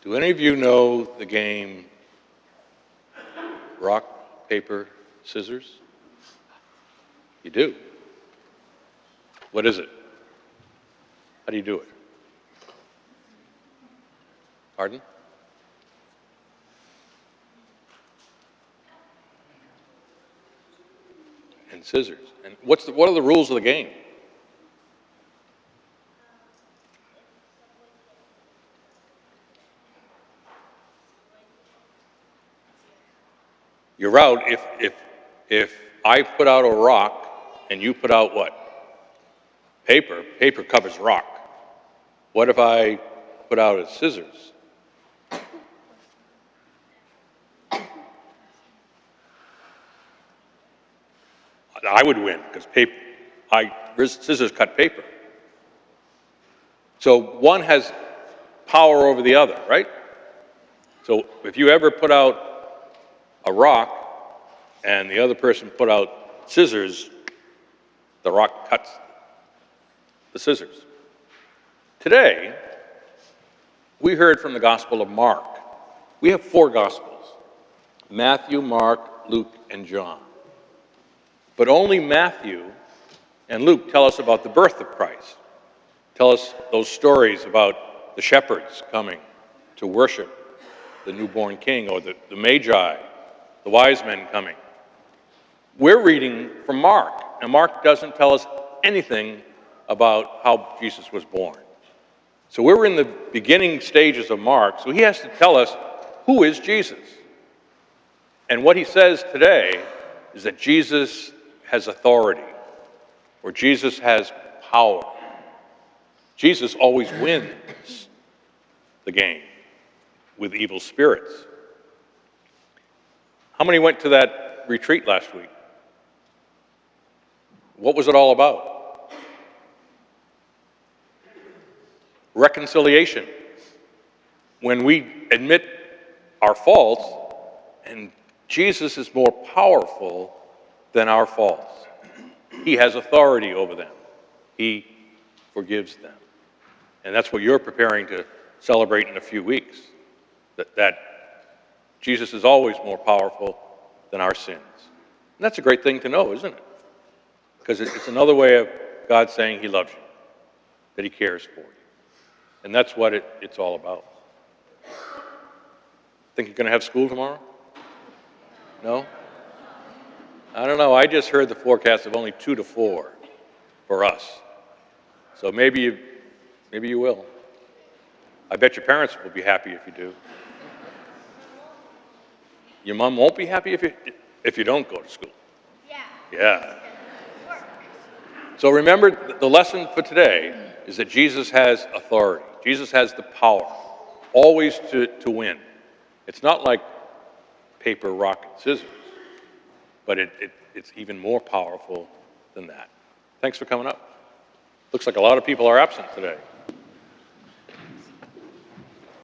Do any of you know the game rock, paper, scissors? You do. What is it? How do you do it? Pardon? And scissors. And what are the rules of the game? You're out if I put out a rock and you put out what? Paper. Paper covers rock. What if I put out a scissors? I would win because scissors cut paper. So one has power over the other, right? So if you ever put out a rock and the other person put out scissors, the rock cuts the scissors. Today, we heard from the Gospel of Mark. We have 4 Gospels: Matthew, Mark, Luke, and John. But only Matthew and Luke tell us about the birth of Christ. Tell us those stories about the shepherds coming to worship the newborn king, or the Magi, the wise men coming. We're reading from Mark, and Mark doesn't tell us anything about how Jesus was born. So we're in the beginning stages of Mark, so he has to tell us who is Jesus. And what he says today is that Jesus has authority, or Jesus has power. Jesus always wins the game with evil spirits. How many went to that retreat last week? What was it all about? Reconciliation. When we admit our faults, and Jesus is more powerful than our faults. He has authority over them. He forgives them. And that's what you're preparing to celebrate in a few weeks, that Jesus is always more powerful than our sins. And that's a great thing to know, isn't it? Because it's another way of God saying he loves you, that he cares for you. And that's what it's all about. Think you're going to have school tomorrow? No? I don't know. I just heard the forecast of only 2 to 4 for us. So maybe you will. I bet your parents will be happy if you do. Your mom won't be happy if you don't go to school. Yeah. So remember, the lesson for today is that Jesus has authority. Jesus has the power, always to win. It's not like paper, rock, and scissors, but it's even more powerful than that. Thanks for coming up. Looks like a lot of people are absent today.